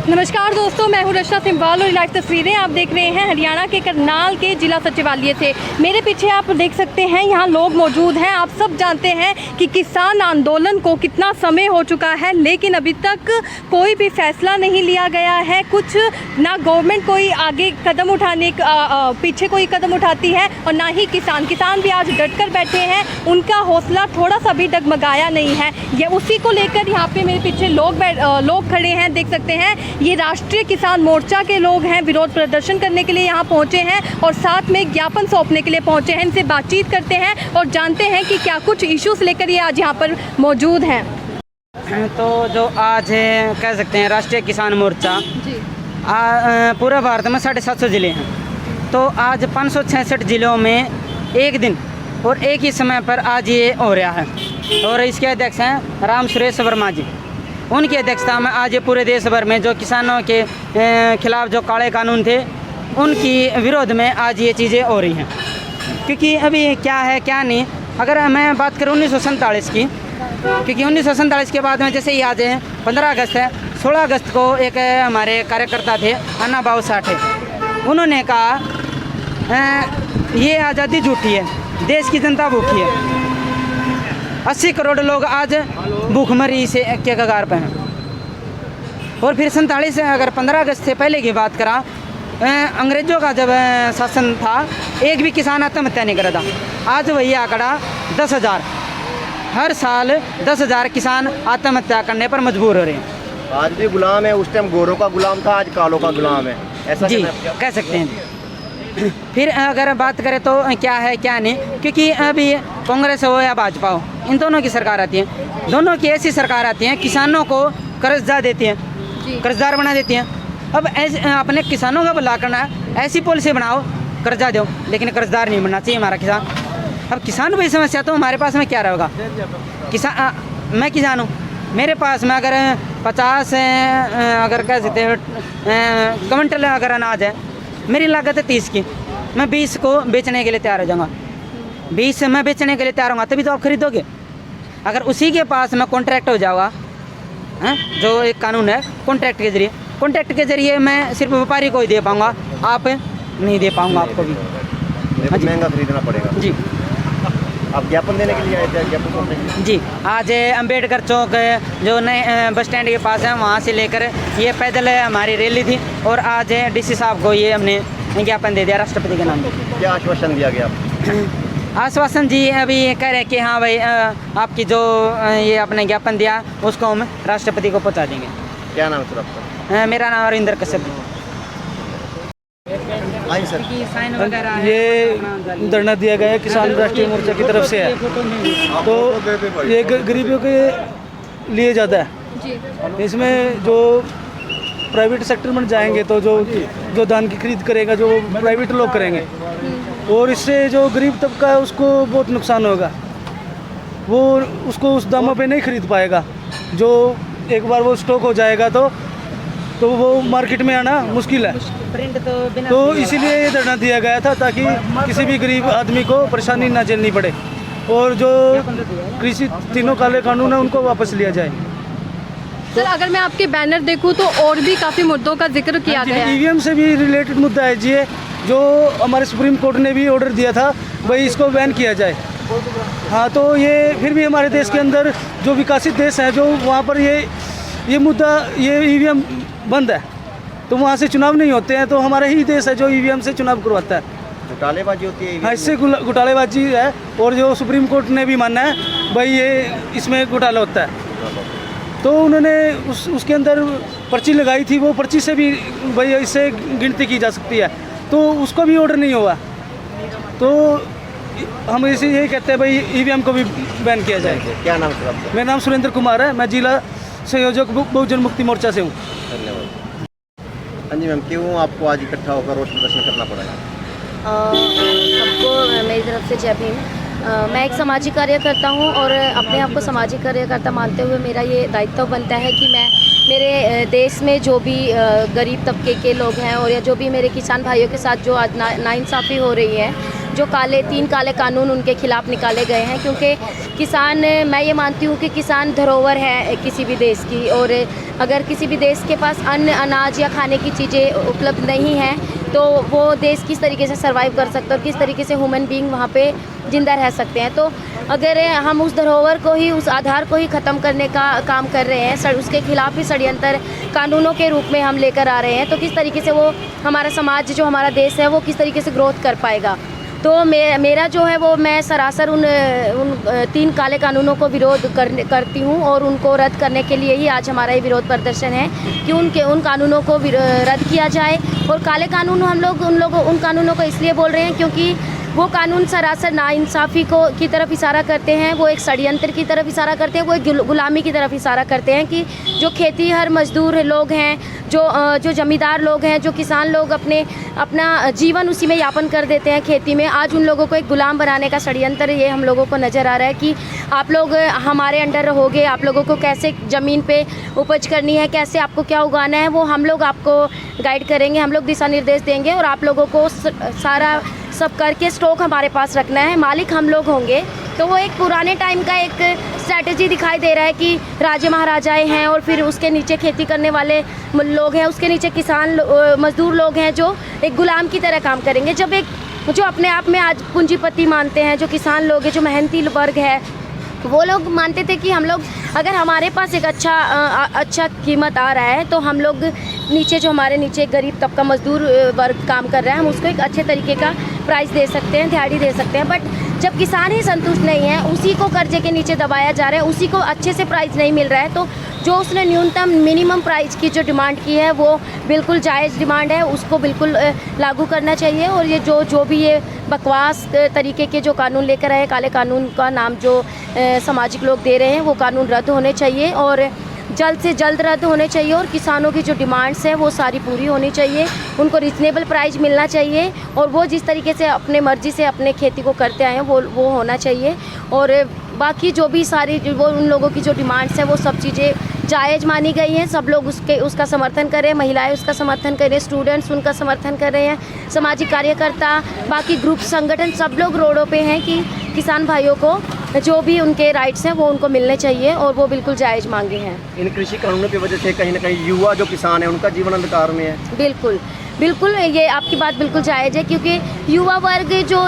नमस्कार दोस्तों, मैं हूं रचना सिम्वाल और लाइव तस्वीरें आप देख रहे हैं हरियाणा के करनाल के जिला सचिवालय से। मेरे पीछे आप देख सकते हैं यहाँ लोग मौजूद हैं। आप सब जानते हैं कि किसान आंदोलन को कितना समय हो चुका है, लेकिन अभी तक कोई भी फैसला नहीं लिया गया है। कुछ ना गवर्नमेंट कोई आगे कदम उठाने पीछे कोई कदम उठाती है और ना ही किसान भी आज डट कर बैठे हैं। उनका हौसला थोड़ा सा भी डगमगाया नहीं है। ये उसी को लेकर यहाँ पे मेरे पीछे लोग खड़े हैं, देख सकते हैं। ये राष्ट्रीय किसान मोर्चा के लोग हैं, विरोध प्रदर्शन करने के लिए यहाँ पहुँचे हैं और साथ में ज्ञापन सौंपने के लिए पहुँचे हैं। इनसे बातचीत करते हैं और जानते हैं कि क्या कुछ इश्यूज़ लेकर ये आज यहाँ पर मौजूद हैं। तो जो आज कह सकते हैं राष्ट्रीय किसान मोर्चा जी, पूरे भारत में 750 ज़िले हैं। तो आज 566 ज़िलों में एक दिन और एक ही समय पर आज ये हो रहा है और इसके अध्यक्ष हैं राम सुरेश वर्मा जी। उनकी अध्यक्षता में आज ये पूरे देश भर में जो किसानों के खिलाफ जो काले कानून थे उनकी विरोध में आज ये चीज़ें हो रही हैं। क्योंकि अभी क्या है क्या नहीं, अगर मैं बात करूँ 1947 की, क्योंकि 1947 के बाद में जैसे ही आज 15 अगस्त है, 16 अगस्त को एक हमारे कार्यकर्ता थे अन्ना भाऊ साठे, उन्होंने कहा ये आज़ादी झूठी है, देश की जनता भूखी है। 80 करोड़ लोग आज भूखमरी से के कगार पर हैं। और फिर 47 अगर 15 अगस्त से पहले की बात करा, अंग्रेज़ों का जब शासन था एक भी किसान आत्महत्या नहीं करा था। आज वही आंकड़ा 10,000, हर साल 10,000 किसान आत्महत्या करने पर मजबूर हो रहे हैं। आज भी गुलाम है, उस टाइम गोरों का गुलाम था, आज कालों का गुलाम है, ऐसा जी कह सकते हैं। फिर अगर बात करें तो क्या है क्या नहीं, क्योंकि अभी कांग्रेस हो या भाजपा हो, इन दोनों की सरकार आती है। दोनों की ऐसी सरकार आती है किसानों को कर्जदार देती है, कर्जदार बना देती हैं। अब अपने किसानों का भला करना है, ऐसी पॉलिसी बनाओ कर्जा दो, लेकिन कर्जदार नहीं बनना चाहिए हमारा किसान। अब किसान भाई समस्या तो हमारे पास में क्या रहेगा। मैं किसान हूँ, मेरे पास में अगर 50 अगर कह सकते हैं क्विंटल अगर अनाज है, मेरी लागत है 30 की, मैं 20 को बेचने के लिए तैयार हो जाऊँगा। 20 मैं बेचने के लिए तैयार होगा तभी तो आप खरीदोगे। अगर उसी के पास में कॉन्ट्रैक्ट हो जाएगा, जो एक कानून है कॉन्ट्रैक्ट के जरिए मैं सिर्फ व्यापारी को ही दे पाऊँगा, आप नहीं दे पाऊँगा आपको भी, महंगा खरीदना पड़ेगा। जी आप ज्ञापन देने के लिए आए थे? ज्ञापन सौंपने के लिए? जी, आज अंबेडकर चौक जो नए बस स्टैंड के पास है वहाँ से लेकर ये पैदल हमारी रैली थी और आज डीसी साहब को ये हमने ज्ञापन दे दिया राष्ट्रपति के नाम पर। क्या आश्वासन दिया गया आपको? आश्वासन जी अभी कह रहे हैं कि हाँ भाई आपकी जो ये आपने ज्ञापन दिया उसको हम राष्ट्रपति को पहुँचा देंगे। क्या नाम सर आपका? मेरा नाम अरिंदर कश्यप। साइन वगैरह ये धरना दिया गया है किसान राष्ट्रीय मोर्चा की तरफ से है, तो ये गरीबियों के लिए ज़्यादा है। इसमें जो प्राइवेट सेक्टर में जाएंगे तो जो धान की खरीद करेगा जो प्राइवेट लोग करेंगे, और इससे जो गरीब तबका है उसको बहुत नुकसान होगा। वो उसको उस दामों पे नहीं खरीद पाएगा। जो एक बार वो स्टॉक हो जाएगा तो वो मार्केट में आना मुश्किल है। तो इसीलिए ये धरना दिया गया था ताकि किसी भी गरीब आदमी को परेशानी ना झेलनी पड़े और जो कृषि तीनों काले कानून है उनको वापस लिया जाए। सर अगर मैं आपके बैनर देखूं तो और भी काफ़ी मुद्दों का जिक्र किया गया है। ईवीएम से भी रिलेटेड मुद्दा है जी, जो हमारे सुप्रीम कोर्ट ने भी ऑर्डर दिया था भाई इसको बैन किया जाए। हाँ, तो ये फिर भी हमारे देश के अंदर जो विकसित देश हैं जो वहाँ पर ये मुद्दा ये ईवीएम बंद है, तो वहाँ से चुनाव नहीं होते हैं। तो हमारा ही देश है जो ईवीएम से चुनाव करवाता है। घोटालेबाजी होती है? हाँ, इससे घोटालेबाजी है और जो सुप्रीम कोर्ट ने भी माना है भाई ये इसमें घोटाला होता है। तो उन्होंने उसके अंदर पर्ची लगाई थी, वो पर्ची से भी भाई इससे गिनती की जा सकती है, तो उसको भी ऑर्डर नहीं हुआ। तो हम इसे यही कहते हैं भाई ईवीएम को भी बैन किया जाए। क्या नाम सर आपका? मेरा नाम सुरेंद्र कुमार है, मैं जिला संयोजक बहुजन मुक्ति मोर्चा से हूँ। धन्यवाद। हाँ जी मैम, क्यों आपको आज इकट्ठा होकर रोष प्रदर्शन करना पड़ा? सबको मेरी तरफ से जय भीम। मैं एक सामाजिक कार्यकर्ता हूँ और अपने आप को सामाजिक कार्यकर्ता मानते हुए मेरा ये दायित्व बनता है कि मैं मेरे देश में जो भी गरीब तबके के लोग हैं और या जो भी मेरे किसान भाइयों के साथ जो आज नाइंसाफ़ी हो रही है जो तीन काले कानून उनके खिलाफ निकाले गए हैं, क्योंकि किसान, मैं ये मानती हूँ कि किसान धरोहर है किसी भी देश की, और अगर किसी भी देश के पास अन्न, अनाज या खाने की चीज़ें उपलब्ध नहीं हैं तो वो देश किस तरीके से सर्वाइव कर सकता है और किस तरीके से ह्यूमन बीइंग वहाँ पे जिंदा रह सकते हैं। तो अगर हम उस धरोहर को ही, उस आधार को ही ख़त्म करने का काम कर रहे हैं, उसके खिलाफ ही षड्यंत्र कानूनों के रूप में हम लेकर आ रहे हैं, तो किस तरीके से वो हमारा समाज, जो हमारा देश है, वो किस तरीके से ग्रोथ कर पाएगा। तो मेरा जो है वो, मैं सरासर उन 3 काले कानूनों को विरोध करती हूँ और उनको रद्द करने के लिए ही आज हमारा ये विरोध प्रदर्शन है कि उन कानूनों को रद्द किया जाए। और काले कानून हम लोग उन कानूनों को इसलिए बोल रहे हैं क्योंकि वो कानून सरासर नाइंसाफ़ी की तरफ इशारा करते हैं, वो एक षड्यंत्र की तरफ इशारा करते हैं, वो एक गुलामी की तरफ इशारा करते हैं कि जो खेती हर मजदूर लोग हैं, जो जमींदार लोग हैं, जो किसान लोग अपना जीवन उसी में यापन कर देते हैं खेती में, आज उन लोगों को एक गुलाम बनाने का षड्यंत्र ये हम लोगों को नज़र आ रहा है कि आप लोग हमारे अंडर रहोगे, आप लोगों को कैसे ज़मीन पे उपज करनी है, कैसे आपको क्या उगाना है, वो हम लोग आपको गाइड करेंगे, हम लोग दिशा निर्देश देंगे और आप लोगों को सारा सब करके स्टॉक हमारे पास रखना है, मालिक हम लोग होंगे। तो वो एक पुराने टाइम का एक स्ट्रैटेजी दिखाई दे रहा है कि राजे महाराजाएं हैं और फिर उसके नीचे खेती करने वाले लोग हैं, उसके नीचे किसान मजदूर लोग हैं जो एक गुलाम की तरह काम करेंगे। जब एक जो अपने आप में आज पूंजीपति मानते हैं, जो किसान लोग हैं, जो मेहनती वर्ग है, वो लोग मानते थे कि हम लोग, अगर हमारे पास एक अच्छा कीमत आ रहा है तो हम लोग नीचे, जो हमारे नीचे गरीब तबका मजदूर वर्ग काम कर रहा है, हम उसको एक अच्छे तरीके का प्राइस दे सकते हैं, दिहाड़ी दे सकते हैं। बट जब किसान ही संतुष्ट नहीं है, उसी को कर्जे के नीचे दबाया जा रहा है, उसी को अच्छे से प्राइस नहीं मिल रहा है, तो जो उसने न्यूनतम मिनिमम प्राइस की जो डिमांड की है वो बिल्कुल जायज़ डिमांड है, उसको बिल्कुल लागू करना चाहिए। और ये जो भी ये बकवास तरीके के जो कानून लेकर आए, काले कानून का नाम जो सामाजिक लोग दे रहे हैं, वो कानून रद्द होने चाहिए और जल्द से जल्द रद्द होने चाहिए। और किसानों की जो डिमांड्स हैं वो सारी पूरी होनी चाहिए, उनको रीज़नेबल प्राइस मिलना चाहिए और वो जिस तरीके से अपने मर्ज़ी से अपने खेती को करते आए हैं वो होना चाहिए। और बाकी जो भी सारी वो उन लोगों की जो डिमांड्स हैं वो सब चीज़ें जायज़ मानी गई हैं, सब लोग उसका समर्थन कर रहे हैं, महिलाएं उसका समर्थन कर रहे हैं, स्टूडेंट्स उनका समर्थन कर रहे हैं, सामाजिक कार्यकर्ता, बाकी ग्रुप संगठन सब लोग रोडों पे हैं कि किसान भाइयों को जो भी उनके राइट्स हैं वो उनको मिलने चाहिए और वो बिल्कुल जायज़ मांगे हैं। इन कृषि कानूनों की वजह से कहीं ना कहीं युवा जो किसान है उनका जीवन अंधकार में है। बिल्कुल ये आपकी बात बिल्कुल जायज़ है, क्योंकि युवा वर्ग जो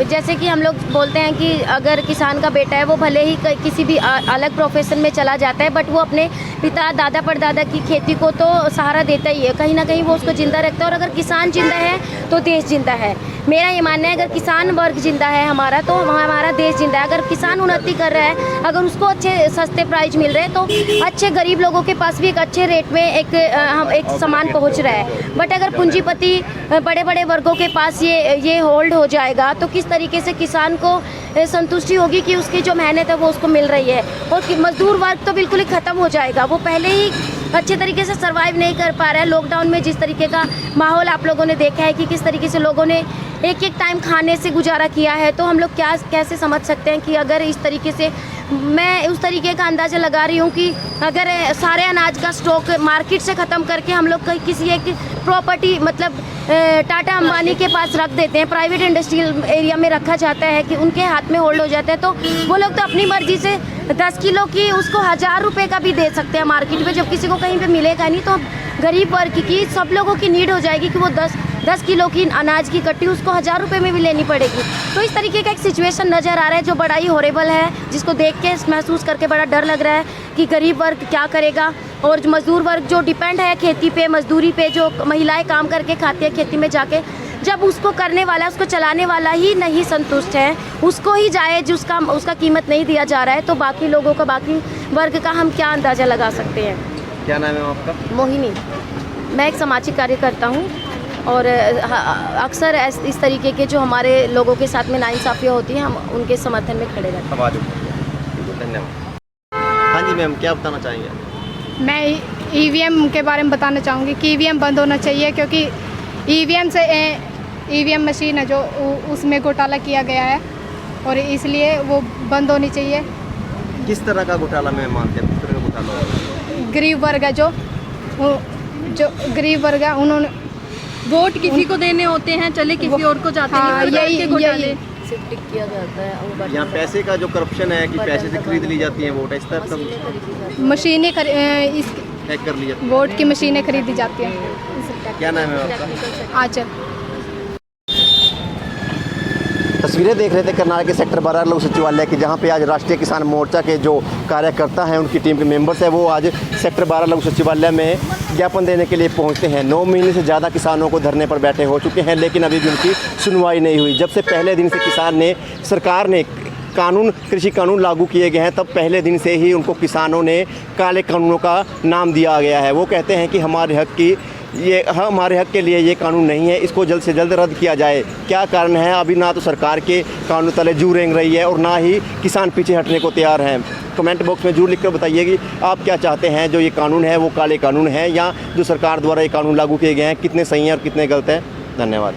जैसे कि हम लोग बोलते हैं कि अगर किसान का बेटा है वो भले ही किसी भी अलग प्रोफेशन में चला जाता है, बट वो अपने पिता दादा परदादा की खेती को तो सहारा देता ही है, कहीं ना कहीं वो उसको ज़िंदा रखता है। और अगर किसान जिंदा है तो देश जिंदा है। मेरा ये मानना है, अगर किसान वर्ग जिंदा है हमारा तो हमारा देश जिंदा है। अगर किसान उन्नति कर रहा है, अगर उसको अच्छे सस्ते प्राइस मिल रहे हैं तो अच्छे गरीब लोगों के पास भी एक अच्छे रेट में एक सामान पहुंच रहा है। बट अगर पूंजीपति बड़े बड़े वर्गों के पास ये होल्ड हो जाएगा तो किस तरीके से किसान को संतुष्टि होगी कि उसकी जो मेहनत है वो उसको मिल रही है। और मजदूर वर्ग तो बिल्कुल ही ख़त्म हो जाएगा, वो पहले ही अच्छे तरीके से सर्वाइव नहीं कर पा रहा है। लॉकडाउन में जिस तरीके का माहौल आप लोगों ने देखा है कि किस तरीके से लोगों ने एक टाइम खाने से गुजारा किया है, तो हम लोग कैसे समझ सकते हैं कि अगर इस तरीके से, मैं उस तरीके का अंदाज़ा लगा रही हूँ कि अगर सारे अनाज का स्टॉक मार्केट से ख़त्म करके हम लोग किसी एक प्रॉपर्टी मतलब टाटा अंबानी के पास रख देते हैं, प्राइवेट इंडस्ट्रियल एरिया में रखा जाता है कि उनके हाथ में होल्ड हो जाता है, तो वो लोग तो अपनी मर्जी से 10 किलो की उसको 1000 रुपये का भी दे सकते हैं मार्केट में, जब किसी को कहीं पे मिलेगा नहीं। तो गरीब वर्ग की सब लोगों की नीड हो जाएगी कि वो 10 किलो की अनाज की कट्टी उसको 1000 रुपये में भी लेनी पड़ेगी। तो इस तरीके का एक सिचुएशन नज़र आ रहा है जो बड़ा ही हॉरेबल है, जिसको देख के महसूस करके बड़ा डर लग रहा है कि गरीब वर्ग क्या करेगा। और मज़दूर वर्ग जो डिपेंड है खेती पे, मजदूरी पे, जो महिलाएं काम करके खाती है खेती में जाके, जब उसको करने वाला, उसको चलाने वाला ही नहीं संतुष्ट है, उसको ही जायज़ उसका कीमत नहीं दिया जा रहा है, तो बाकी लोगों का, बाकी वर्ग का हम क्या अंदाज़ा लगा सकते हैं। क्या नाम है आपका? मोहिनी। मैं एक सामाजिक कार्यकर्ता हूँ और अक्सर इस तरीके के जो हमारे लोगों के साथ में नाइंसाफ़ियाँ होती हैं, हम उनके समर्थन में खड़े रहते हैं। धन्यवाद। हाँ जी मैम, क्या बताना चाहेंगे? मैं ईवीएम के बारे में बताना चाहूँगी कि ईवीएम बंद होना चाहिए, क्योंकि ईवीएम मशीन है जो उसमें घोटाला किया गया है और इसलिए वो बंद होनी चाहिए। किस तरह का घोटाला में मानते हैं? किस तरह का घोटाला? गरीब वर्ग है जो गरीब वर्ग है, वोट किसी को देने होते हैं, चले किसी और को जाते हैं, हाँ, इस प्रकार के यही- घोटाले। यही। शिफ्ट किया जाता है और बटन- यहाँ पैसे का जो करप्शन है कि पैसे से खरीद ली जाती हैं वोट, इस तरह मशीनें का खरीदी जाती हैं। मशीनें इस हैक कर ली जाती वोट की मशीनें खरीदी जाती हैं। है। क्या नाम है आपका? आंचल। तस्वीरें देख रहे थे करनाल के सेक्टर 12 लोक सचिवालय की, जहां पे आज राष्ट्रीय किसान मोर्चा के जो कार्यकर्ता हैं, उनकी टीम के मेंबर्स हैं, वो आज सेक्टर 12 लोक सचिवालय में ज्ञापन देने के लिए पहुंचते हैं। 9 महीने से ज़्यादा किसानों को धरने पर बैठे हो चुके हैं, लेकिन अभी भी उनकी सुनवाई नहीं हुई। जब से पहले दिन से सरकार ने कृषि कानून लागू किए गए हैं, तब पहले दिन से ही उनको किसानों ने काले कानूनों का नाम दिया गया है। वो कहते हैं कि हमारे हक के लिए ये कानून नहीं है, इसको जल्द से जल्द रद्द किया जाए। क्या कारण है? अभी ना तो सरकार के कानून तले जू रेंग रही है और ना ही किसान पीछे हटने को तैयार हैं। कमेंट बॉक्स में जरूर लिखकर बताइए कि आप क्या चाहते हैं, जो ये कानून है वो काले कानून है, या जो सरकार द्वारा ये कानून लागू किए गए हैं कितने सही हैं और कितने गलत हैं। धन्यवाद।